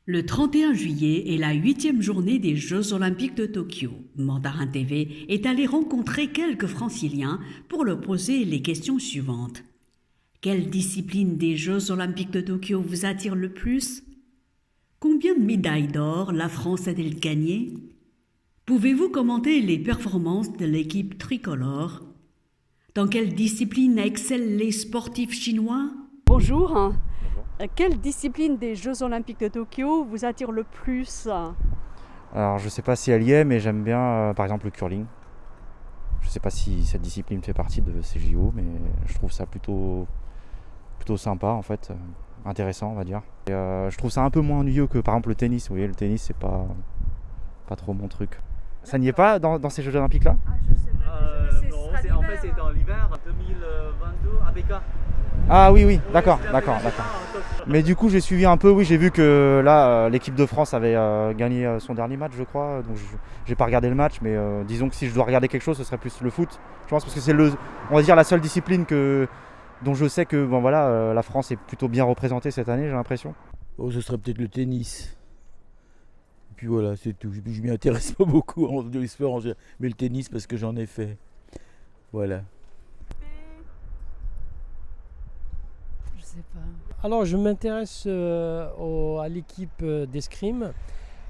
Le 31 juillet est la 8e journée des Jeux olympiques de Tokyo. Mandarin TV est allé rencontrer quelques franciliens pour leur poser les questions suivantes. Quelle discipline des Jeux olympiques de Tokyo vous attire le plus? Combien de médailles d'or la France a-t-elle gagné? Pouvez-vous commenter les performances de l'équipe tricolore? Dans quelle discipline excellent les sportifs chinois? Bonjour. Quelle discipline des Jeux Olympiques de Tokyo vous attire le plus? Alors je sais pas si elle y est, mais j'aime bien par exemple le curling. Je sais pas si cette discipline fait partie de ces JO, mais je trouve ça plutôt sympa en fait, intéressant on va dire. Et, je trouve ça un peu moins ennuyeux que par exemple le tennis. Vous voyez, le tennis c'est pas trop mon truc. Ça n'y est pas dans ces Jeux Olympiques là? Je sais pas. Non, en fait c'est dans l'hiver 2022 à Pékin. Ah oui, d'accord. Mais du coup j'ai suivi un peu, oui, j'ai vu que là l'équipe de France avait gagné son dernier match je crois, donc j'ai pas regardé le match, mais disons que si je dois regarder quelque chose ce serait plus le foot, je pense, parce que c'est on va dire la seule discipline dont je sais que la France est plutôt bien représentée cette année, j'ai l'impression. Oh, ce serait peut-être le tennis. Et puis voilà, c'est tout. Je m'y intéresse pas beaucoup en sport en général, mais le tennis parce que j'en ai fait. Voilà. Je sais pas. Alors je m'intéresse à l'équipe d'escrime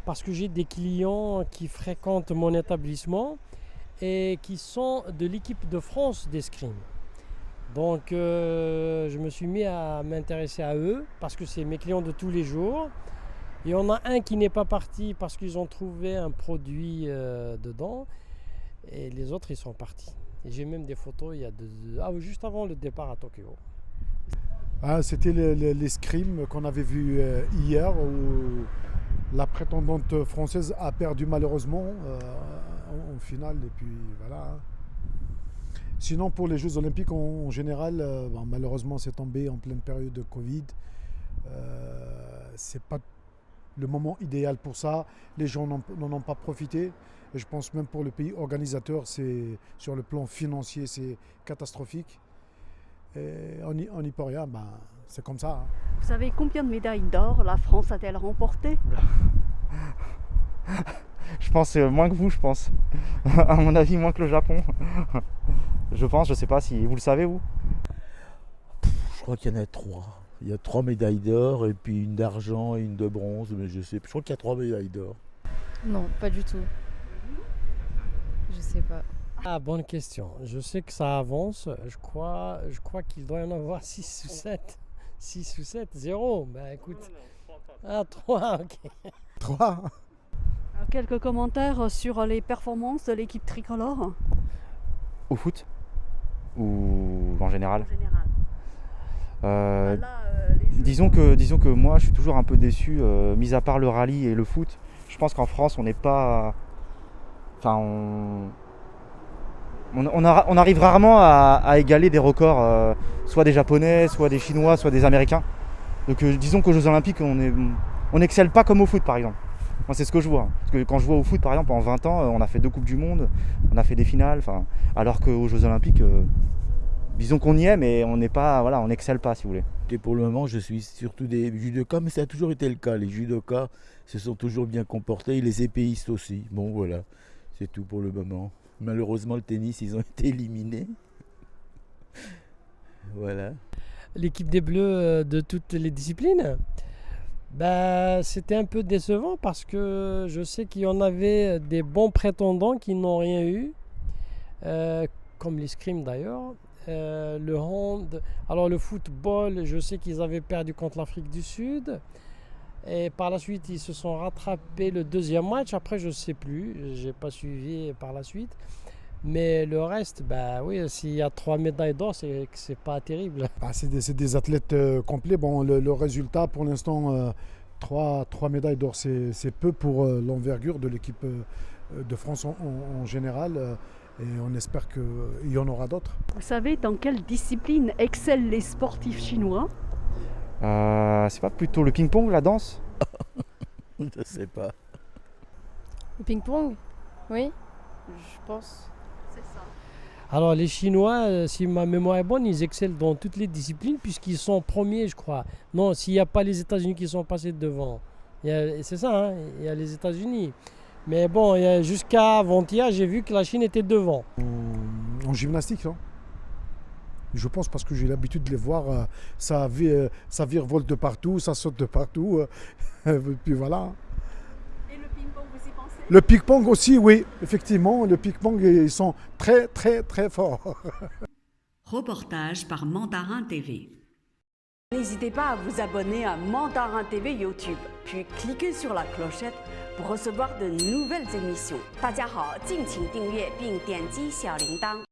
parce que j'ai des clients qui fréquentent mon établissement et qui sont de l'équipe de France d'escrime. Donc je me suis mis à m'intéresser à eux parce que c'est mes clients de tous les jours. Il y en a un qui n'est pas parti parce qu'ils ont trouvé un produit dedans, et les autres ils sont partis. Et j'ai même des photos juste avant le départ à Tokyo. C'était l'escrime qu'on avait vu hier, où la prétendante française a perdu malheureusement en finale, et puis voilà. Sinon pour les Jeux Olympiques en général, malheureusement c'est tombé en pleine période de Covid. C'est pas le moment idéal pour ça, les gens n'en ont pas profité. Et je pense même pour le pays organisateur, sur le plan financier, c'est catastrophique. Et on n'y peut rien, c'est comme ça. Vous savez combien de médailles d'or la France a-t-elle remporté? Je pense moins que vous, je pense. À mon avis, moins que le Japon. Je sais pas si vous le savez vous. Je crois qu'il y en a 3. Il y a 3 médailles d'or et puis une d'argent et une de bronze, mais je crois qu'il y a 3 médailles d'or. Non, pas du tout. Je sais pas. Ah, bonne question. Je sais que ça avance. Je crois qu'il doit y en avoir 6 ou 7. 6 ou 7, 0. Écoute. 3, ok. 3. Quelques commentaires sur les performances de l'équipe tricolore? Au foot? Ou en général? Disons que moi je suis toujours un peu déçu, mis à part le rallye et le foot. Je pense qu'en France on n'est pas... Enfin on arrive rarement à égaler des records, soit des Japonais, soit des Chinois, soit des Américains. Donc disons qu'aux Jeux Olympiques on n'excelle pas comme au foot par exemple. Moi c'est ce que je vois. Parce que quand je vois au foot par exemple en 20 ans, on a fait 2 Coupes du Monde, on a fait des finales, alors qu'aux Jeux Olympiques... disons qu'on y est, mais on n'est pas, on n'excelle pas si vous voulez. Et pour le moment, je suis surtout des judokas, mais ça a toujours été le cas. Les judokas se sont toujours bien comportés, et les épéistes aussi. Bon, voilà, c'est tout pour le moment. Malheureusement, le tennis, ils ont été éliminés. Voilà. L'équipe des Bleus de toutes les disciplines, c'était un peu décevant parce que je sais qu'il y en avait des bons prétendants qui n'ont rien eu, comme l'escrime d'ailleurs. Le hand, alors le football, je sais qu'ils avaient perdu contre l'Afrique du Sud, et par la suite ils se sont rattrapés le deuxième match. Après je sais plus, j'ai pas suivi par la suite, mais le reste, oui, s'il y a 3 médailles d'or, c'est que c'est pas terrible. C'est des athlètes complets. Bon, le résultat pour l'instant, 3 médailles d'or, c'est peu pour l'envergure de l'équipe de France en général. Et on espère qu'il y en aura d'autres. Vous savez dans quelle discipline excellent les sportifs chinois? C'est pas plutôt le ping-pong, la danse? Je sais pas. Le ping-pong? Oui, je pense. C'est ça. Alors les Chinois, si ma mémoire est bonne, ils excellent dans toutes les disciplines puisqu'ils sont premiers, je crois. Non, s'il n'y a pas les États-Unis qui sont passés devant. C'est ça, hein, il y a les États-Unis. Mais bon, jusqu'à avant-hier, j'ai vu que la Chine était devant. En gymnastique, non? Je pense parce que j'ai l'habitude de les voir, ça virevolte de partout, ça saute de partout. Puis voilà. Et le ping-pong, vous y pensez? Le ping-pong aussi, oui, effectivement. Le ping-pong, ils sont très, très, très forts. Reportage par Mandarin TV. N'hésitez pas à vous abonner à Mandarin TV YouTube, puis cliquez sur la clochette pour recevoir de nouvelles émissions. 大家好，敬请订阅并点击小铃铛。